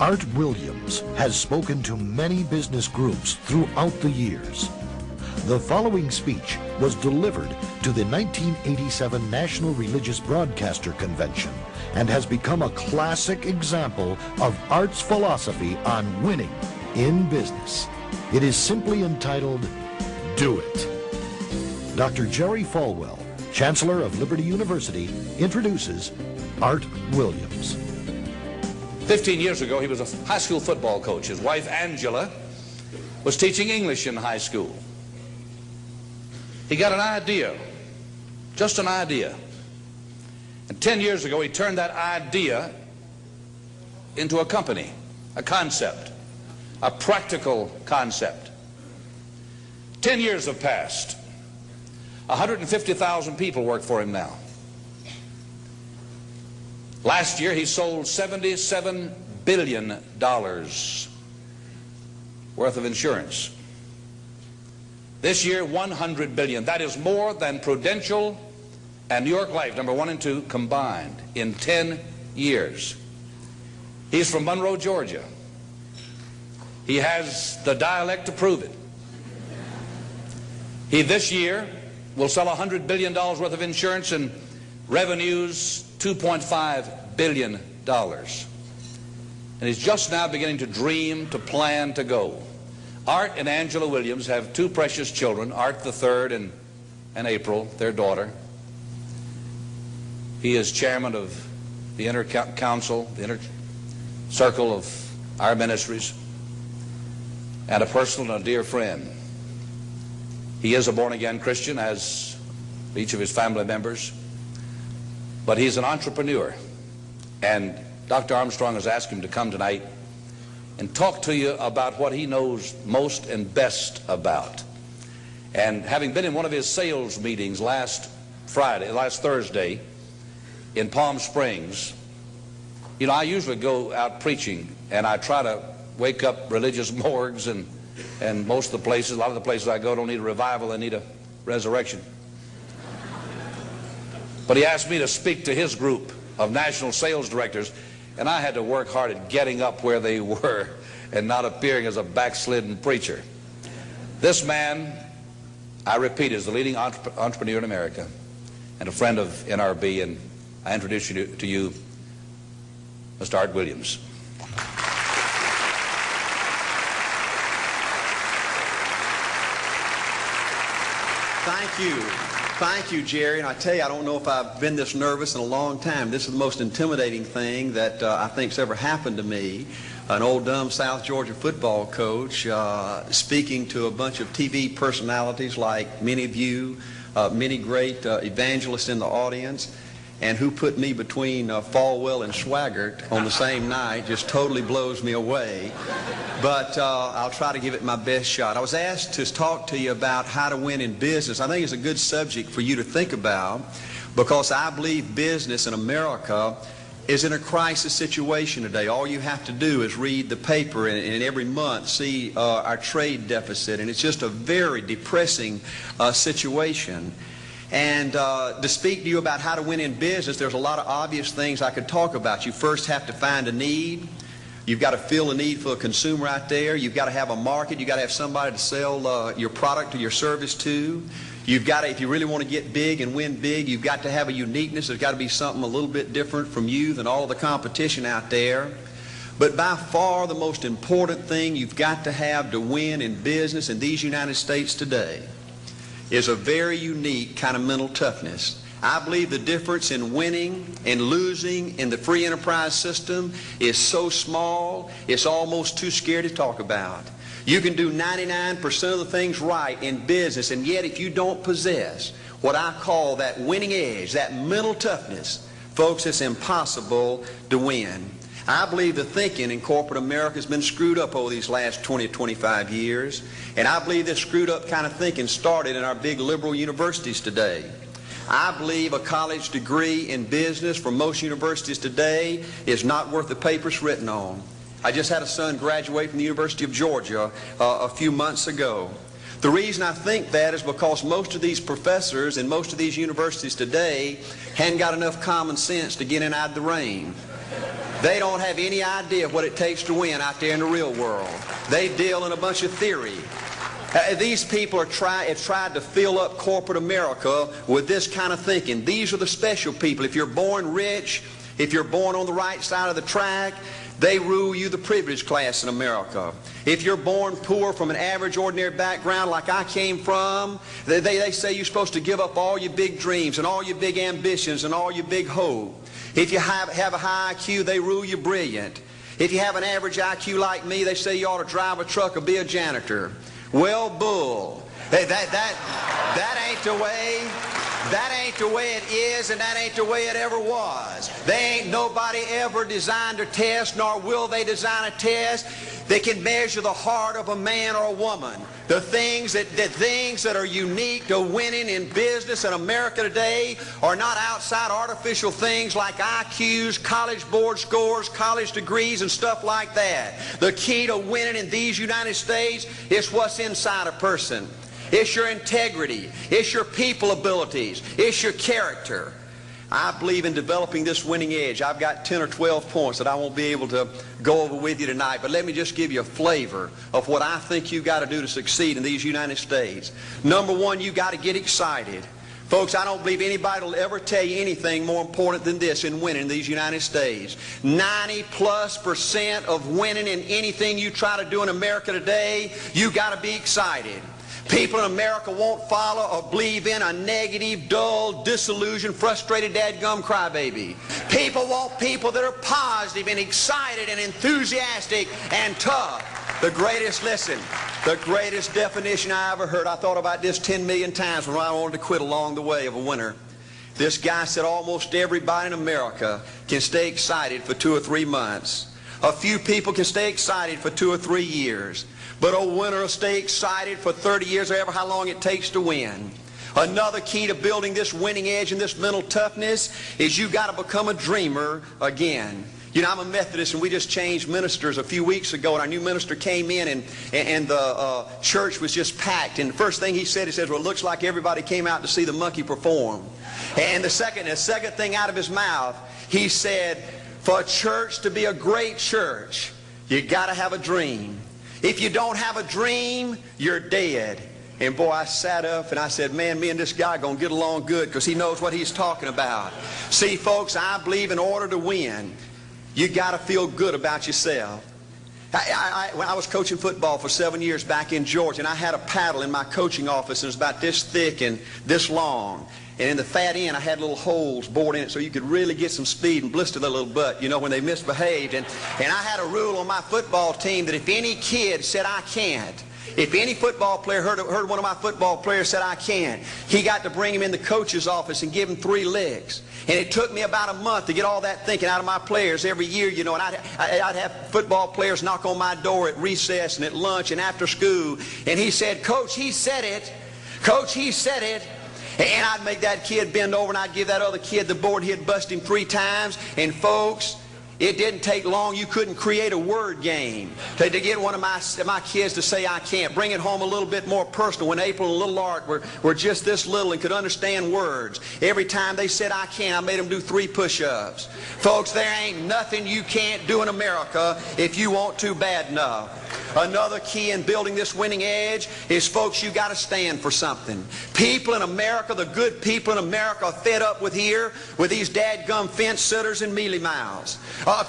Art Williams has spoken to many business groups throughout the years. The following speech was delivered to the 1987 National Religious Broadcaster Convention and has become a classic example of Art's philosophy on winning in business. It is simply entitled, Do It. Dr. Jerry Falwell, Chancellor of Liberty University, introduces Art Williams. 15 years ago, he was a high school football coach. His wife, Angela, was teaching English in high school. He got an idea, just an idea. And 10 years ago, he turned that idea into a company, a concept, a practical concept. 10 years have passed. 150,000 people work for him now. Last year, he sold $77 billion worth of insurance. This year, $100 billion. That is more than Prudential and New York Life, number 1 and 2, combined in 10 years. He's from Monroe, Georgia. He has the dialect to prove it. He, this year, will sell $100 billion worth of insurance and revenues $2.5 billion. And he's just now beginning to dream, to plan, to go. Art and Angela Williams have 2 precious children, Art the third and April, their daughter. He is chairman of the inner council, the inner circle of our ministries, and a personal and a dear friend. He is a born-again Christian, as each of his family members, but he's an entrepreneur. And Dr. Armstrong has asked him to come tonight and talk to you about what he knows most and best about. And having been in one of his sales meetings last Thursday in Palm Springs, you know, I usually go out preaching and I try to wake up religious morgues, and most of the places, a lot of the places I go don't need a revival, they need a resurrection. But he asked me to speak to his group of national sales directors, and I had to work hard at getting up where they were and not appearing as a backslidden preacher. This man, I repeat, is the leading entrepreneur in America and a friend of NRB, and I introduce you to you, Mr. Art Williams. Thank you. Thank you, Jerry. And I tell you, I don't know if I've been this nervous in a long time. This is the most intimidating thing that I think's ever happened to me. An old dumb South Georgia football coach speaking to a bunch of TV personalities like many of you, many great evangelists in the audience, and who put me between Falwell and Swaggart on the same night just totally blows me away. But I'll try to give it my best shot. I was asked to talk to you about how to win in business. I think it's a good subject for you to think about, because I believe business in America is in a crisis situation today. All you have to do is read the paper and every month see our trade deficit, and it's just a very depressing situation. And to speak to you about how to win in business, there's a lot of obvious things I could talk about. You first have to find a need. You've got to fill a need for a consumer out there. You've got to have a market. You've got to have somebody to sell your product or your service to. You've got to, if you really want to get big and win big, you've got to have a uniqueness. There's got to be something a little bit different from you than all of the competition out there. But by far the most important thing you've got to have to win in business in these United States today is a very unique kind of mental toughness. I believe the difference in winning and losing in the free enterprise system is so small, it's almost too scary to talk about. You can do 99% of the things right in business, and yet if you don't possess what I call that winning edge, that mental toughness, folks, it's impossible to win. I believe the thinking in corporate America has been screwed up over these last 20 or 25 years, and I believe this screwed up kind of thinking started in our big liberal universities today. I believe a college degree in business from most universities today is not worth the paper it's written on. I just had a son graduate from the University of Georgia a few months ago. The reason I think that is because most of these professors in most of these universities today hadn't got enough common sense to get in out of the rain. They don't have any idea what it takes to win out there in the real world. They deal in a bunch of theory. These people have tried to fill up corporate America with this kind of thinking. These are the special people. If you're born rich, if you're born on the right side of the track, they rule you, the privileged class in America. If you're born poor from an average, ordinary background like I came from, they say you're supposed to give up all your big dreams and all your big ambitions and all your big hope. If you have a high IQ, they rule you brilliant. If you have an average IQ like me, they say you ought to drive a truck or be a janitor. Well, bull. That ain't the way. That ain't the way it is, and that ain't the way it ever was. They ain't nobody ever designed a test, nor will they design a test that can measure the heart of a man or a woman. The things that are unique to winning in business in America today are not outside artificial things like IQs, college board scores, college degrees, and stuff like that. The key to winning in these United States is what's inside a person. It's your integrity. It's your people abilities. It's your character. I believe in developing this winning edge. I've got 10 or 12 points that I won't be able to go over with you tonight, but let me just give you a flavor of what I think you've got to do to succeed in these United States. Number one, you've got to get excited. Folks, I don't believe anybody will ever tell you anything more important than this in winning in these United States. 90+% of winning in anything you try to do in America today, you've got to be excited. People in America won't follow or believe in a negative, dull, disillusioned, frustrated, dadgum crybaby. People want people that are positive and excited and enthusiastic and tough. The greatest definition I ever heard, I thought about this 10 million times when I wanted to quit along the way of a winner. This guy said almost everybody in America can stay excited for 2 or 3 months. A few people can stay excited for 2 or 3 years. But a winner will stay excited for 30 years or ever how long it takes to win. Another key to building this winning edge and this mental toughness is you've got to become a dreamer again. You know, I'm a Methodist, and we just changed ministers a few weeks ago, and our new minister came in, and the church was just packed. And the first thing he said, well, it looks like everybody came out to see the monkey perform. And the second thing out of his mouth, he said, for a church to be a great church, you got to have a dream. If you don't have a dream, you're dead. And boy, I sat up and I said, man, me and this guy are going to get along good because he knows what he's talking about. See, folks, I believe in order to win, you got to feel good about yourself. When I was coaching football for 7 years back in Georgia, and I had a paddle in my coaching office, and it was about this thick and this long. And in the fat end, I had little holes bored in it so you could really get some speed and blister their little butt, you know, when they misbehaved. And I had a rule on my football team that if any kid said, I can't, if any football player heard one of my football players said, I can't, he got to bring him in the coach's office and give him 3 licks. And it took me about a month to get all that thinking out of my players every year, you know, and I'd have football players knock on my door at recess and at lunch and after school. And he said, Coach, he said it. Coach, he said it. And I'd make that kid bend over and I'd give that other kid the board. He'd bust him 3 times. And folks, it didn't take long. You couldn't create a word game to get one of my kids to say I can't. Bring it home a little bit more personal. When April and little Art were just this little and could understand words, every time they said I can't, I made them do 3 push-ups. Folks, there ain't nothing you can't do in America if you want to bad enough. Another key in building this winning edge is, folks, you got to stand for something. People in America, the good people in America, are fed up with these dadgum fence sitters and mealy mouths.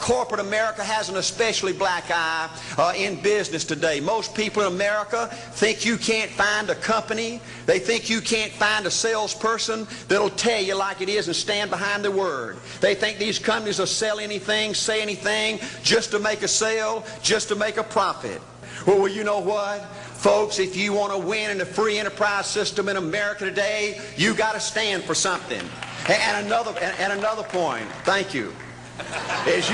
Corporate America has an especially black eye in business today. Most people in America think you can't find a company. They think you can't find a salesperson that'll tell you like it is and stand behind their word. They think these companies will sell anything, say anything, just to make a sale, just to make a profit. Well, you know what? Folks, if you want to win in the free enterprise system in America today, you got to stand for something. And another point, thank you, is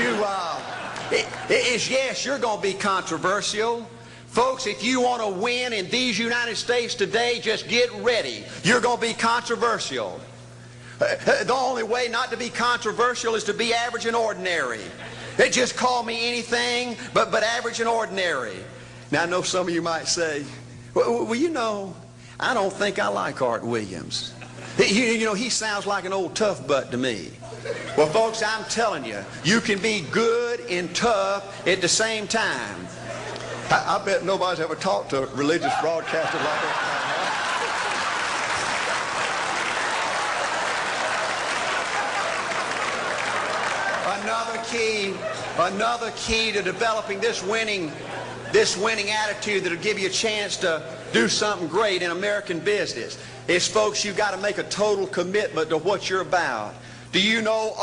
yes, you're going to be controversial. Folks, if you want to win in these United States today, just get ready. You're going to be controversial. The only way not to be controversial is to be average and ordinary. They just call me anything but average and ordinary. Now, I know some of you might say, well, you know, I don't think I like Art Williams. You know, he sounds like an old tough butt to me. Well, folks, I'm telling you, you can be good and tough at the same time. I bet nobody's ever talked to a religious broadcaster like that. Another key to developing this winning attitude that'll give you a chance to do something great in American business is, folks, you've got to make a total commitment to what you're about. Do you know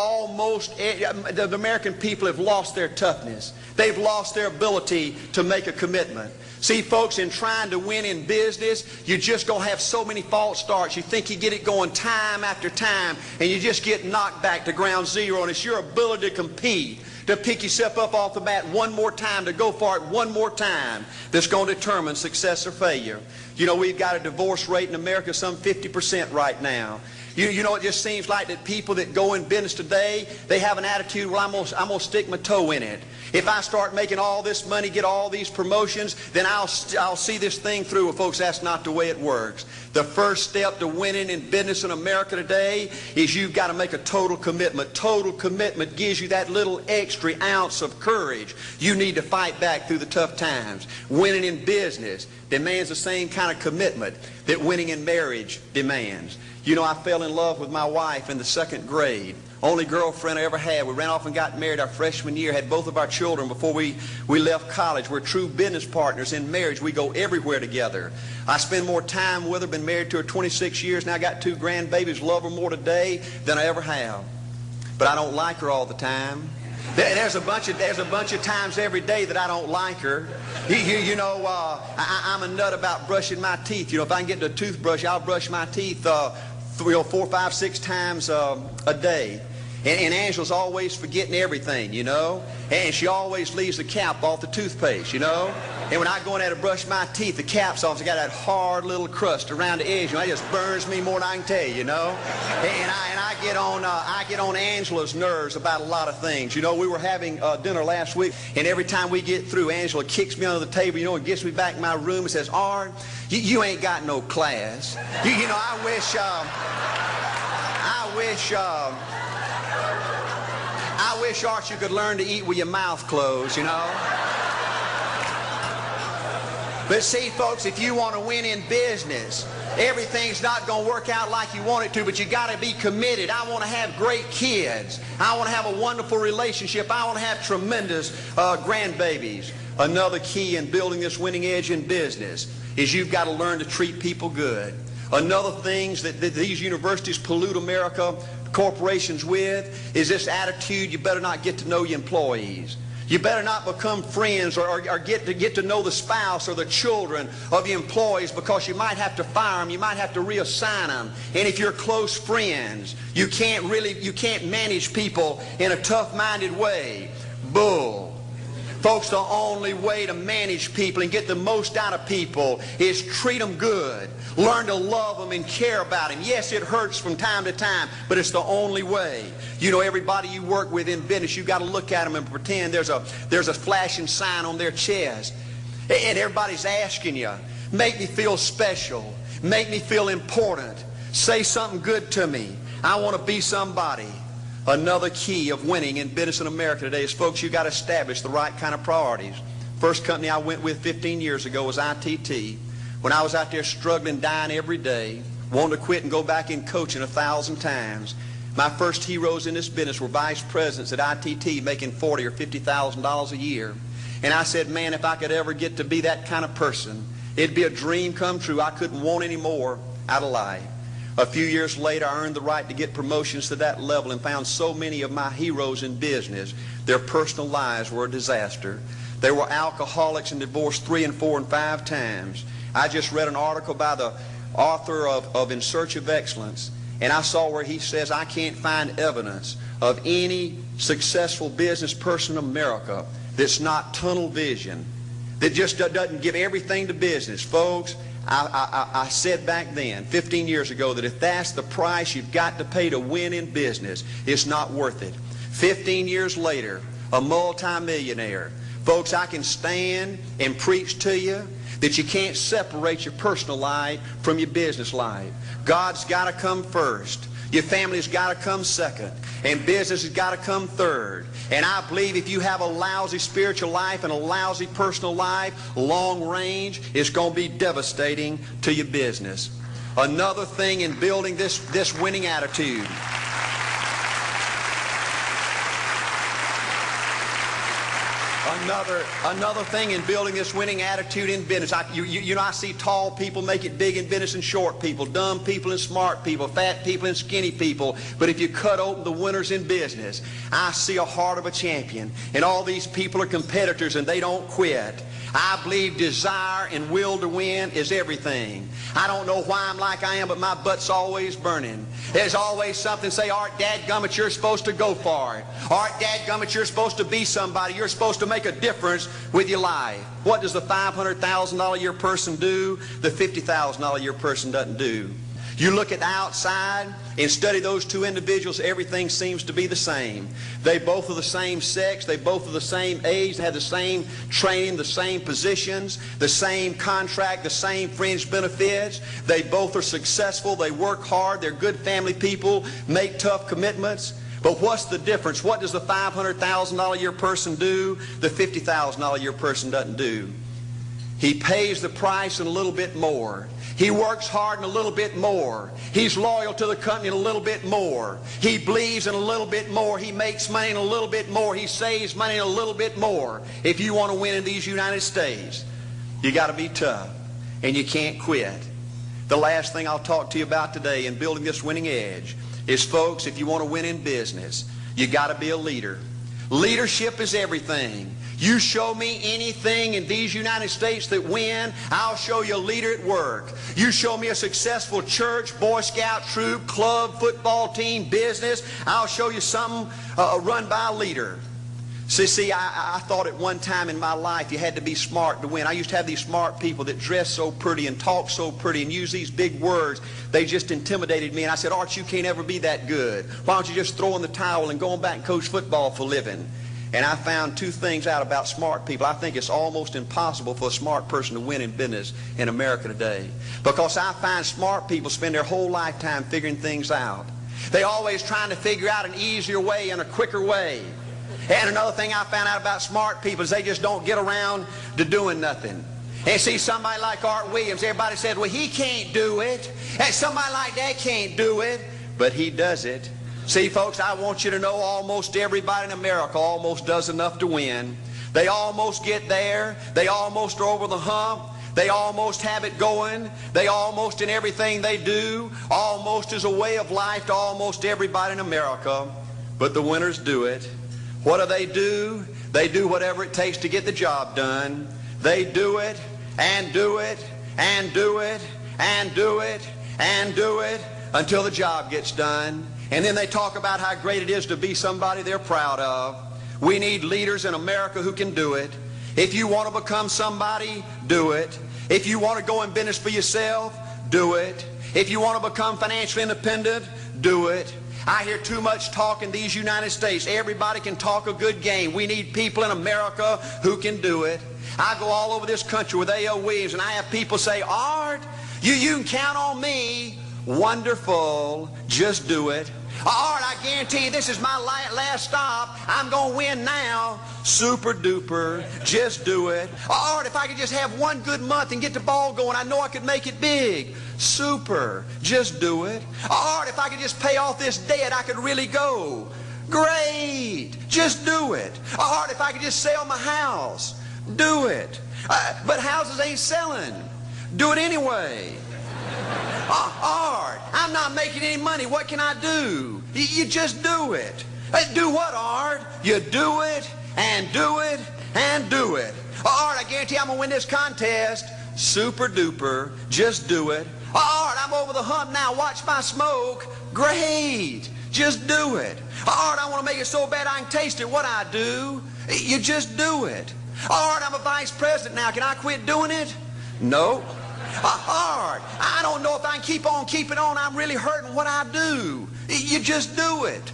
the American people have lost their toughness? They've lost their ability to make a commitment. See, folks, in trying to win in business, you're just going to have so many false starts. You think you get it going time after time, and you just get knocked back to ground zero, and it's your ability to compete, to pick yourself up off the mat one more time, to go for it one more time, that's going to determine success or failure. You know, we've got a divorce rate in America some 50% right now. You know, it just seems like that people that go in business today, they have an attitude, well, I'm going to stick my toe in it. If I start making all this money, get all these promotions, then I'll see this thing through. Well, folks, that's not the way it works. The first step to winning in business in America today is you've got to make a total commitment. Total commitment gives you that little extra ounce of courage you need to fight back through the tough times. Winning in business demands the same kind of commitment that winning in marriage demands. You know, I fell in love with my wife in the 2nd grade. Only girlfriend I ever had. We ran off and got married our freshman year, had both of our children before we left college. We're true business partners in marriage. We go everywhere together. I spend more time with her, been married to her 26 years, now I got 2 grandbabies, love her more today than I ever have. But I don't like her all the time. There's a bunch of times every day that I don't like her. I'm a nut about brushing my teeth. You know, if I can get the toothbrush, I'll brush my teeth 4, 5, 6 times a day. And Angela's always forgetting everything, you know. And she always leaves the cap off the toothpaste, you know. And when I go in there to brush my teeth, the cap's off. It's got that hard little crust around the edge. You know, it just burns me more than I can tell you, you know. And I get on Angela's nerves about a lot of things. You know, we were having dinner last week, and every time we get through, Angela kicks me under the table, you know, and gets me back in my room and says, "Art, you ain't got no class." You know, I wish, Art, you could learn to eat with your mouth closed, you know. But see, folks, if you want to win in business, everything's not going to work out like you want it to, but you got to be committed. I want to have great kids. I want to have a wonderful relationship. I want to have tremendous grandbabies. Another key in building this winning edge in business is you've got to learn to treat people good. Another thing that these universities pollute America corporations with is this attitude, you better not get to know your employees. You better not become friends or get to know the spouse or the children of your employees, because you might have to fire them, you might have to reassign them. And if you're close friends, you can't manage people in a tough-minded way. Bull. Folks, the only way to manage people and get the most out of people is treat them good. Learn to love them and care about them. Yes, it hurts from time to time, but it's the only way. You know, everybody you work with in business, you've got to look at them and pretend there's a flashing sign on their chest. And everybody's asking you, make me feel special. Make me feel important. Say something good to me. I want to be somebody. Another key of winning in business in America today is, folks, you've got to establish the right kind of priorities. First company I went with 15 years ago was ITT. When I was out there struggling, dying every day, wanting to quit and go back in coaching 1,000 times, my first heroes in this business were vice presidents at ITT making $40,000 or $50,000 a year. And I said, man, if I could ever get to be that kind of person, it'd be a dream come true. I couldn't want any more out of life. A few years later, I earned the right to get promotions to that level and found so many of my heroes in business, their personal lives were a disaster. They were alcoholics and divorced 3 and 4 and 5 times. I just read an article by the author of In Search of Excellence, and I saw where he says, I can't find evidence of any successful business person in America that's not tunnel vision, that just doesn't give everything to business. Folks, I said back then, 15 years ago, that if that's the price you've got to pay to win in business, it's not worth it. 15 years later, a multimillionaire. Folks, I can stand and preach to you that you can't separate your personal life from your business life. God's got to come first. Your family's got to come second, and business has got to come third. And I believe if you have a lousy spiritual life and a lousy personal life, long range, it's going to be devastating to your business. Another thing in building this winning attitude. Another thing in building this winning attitude in business. I see tall people make it big in business and short people, dumb people and smart people, fat people and skinny people. But if you cut open the winners in business, I see a heart of a champion. And all these people are competitors and they don't quit. I believe desire and will to win is everything. I don't know why I'm like I am, but my butt's always burning. There's always something say, Art, dadgummit, you're supposed to go for it. Art, dadgummit, you're supposed to be somebody. You're supposed to make a difference with your life. What does the $500,000 a year person do? The $50,000 a year person doesn't do. You look at the outside and study those two individuals, everything seems to be the same. They both are the same sex, they both are the same age, they have the same training, the same positions, the same contract, the same fringe benefits. They both are successful, they work hard, they're good family people, make tough commitments. But what's the difference? What does the $500,000 a year person do? The $50,000 a year person doesn't do. He pays the price and a little bit more. He works hard and a little bit more. He's loyal to the company and a little bit more. He believes in a little bit more. He makes money and a little bit more. He saves money and a little bit more. If you want to win in these United States, you got to be tough and you can't quit. The last thing I'll talk to you about today in building this winning edge is, folks, if you want to win in business, you got to be a leader. Leadership is everything. You show me anything in these United States that win, I'll show you a leader at work. You show me a successful church, Boy Scout troop, club, football team, business, I'll show you something run by a leader. See, I thought at one time in my life you had to be smart to win. I used to have these smart people that dress so pretty and talk so pretty and use these big words. They just intimidated me. And I said, Art, you can't ever be that good. Why don't you just throw in the towel and go on back and coach football for a living? And I found two things out about smart people. I think it's almost impossible for a smart person to win in business in America today. Because I find smart people spend their whole lifetime figuring things out. They're always trying to figure out an easier way and a quicker way. And another thing I found out about smart people is they just don't get around to doing nothing. And see, somebody like Art Williams, everybody said, well, he can't do it. And somebody like that can't do it. But he does it. See, folks, I want you to know almost everybody in America almost does enough to win. They almost get there. They almost are over the hump. They almost have it going. They almost, in everything they do, almost is a way of life to almost everybody in America. But the winners do it. What do? They do whatever it takes to get the job done. They do it and do it and do it and do it and do it until the job gets done. And then they talk about how great it is to be somebody they're proud of. We need leaders in America who can do it. If you want to become somebody, do it. If you want to go in business for yourself, do it. If you want to become financially independent, do it. I hear too much talk in these United States. Everybody can talk a good game. We need people in America who can do it. I go all over this country with A.O. Williams, and I have people say, Art, you can count on me. Wonderful. Just do it. Art, I guarantee you this is my last stop. I'm going to win now. Super duper. Just do it. Art, if I could just have one good month and get the ball going, I know I could make it big. Super. Just do it. Art, if I could just pay off this debt, I could really go. Great. Just do it. Art, if I could just sell my house. Do it. But houses ain't selling. Do it anyway. Art, I'm not making any money. What can I do? You just do it. Do what, Art? You do it and do it and do it. Art, I guarantee I'm going to win this contest. Super duper. Just do it. Art, I'm over the hump now. Watch my smoke. Great. Just do it. Art, I want to make it so bad I can taste it. What I do? You just do it. Art, I'm a vice president now. Can I quit doing it? No. Art, I don't know if I can keep on keeping on. I'm really hurting. What I do? You just do it.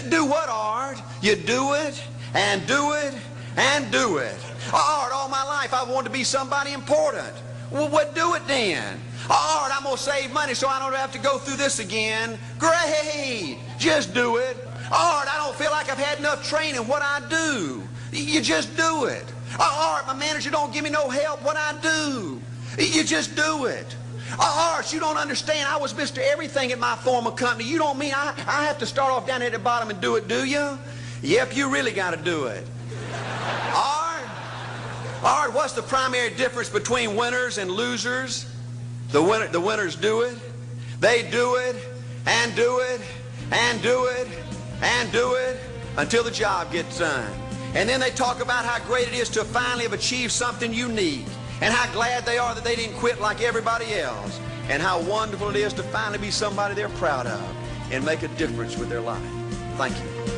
Do what, Art? You do it and do it and do it. Art, all my life I wanted to be somebody important. Well, what do it then? All right, I'm going to save money so I don't have to go through this again. Great. Just do it. All right, I don't feel like I've had enough training. What I do? You just do it. All right, my manager don't give me no help. What I do? You just do it. All right, you don't understand. I was Mr. Everything at my former company. You don't mean I have to start off down at the bottom and do it, do you? Yep, you really got to do it. All right. All right, what's the primary difference between winners and losers? The winners do it. They do it and do it and do it and do it until the job gets done. And then they talk about how great it is to finally have achieved something unique and how glad they are that they didn't quit like everybody else and how wonderful it is to finally be somebody they're proud of and make a difference with their life. Thank you.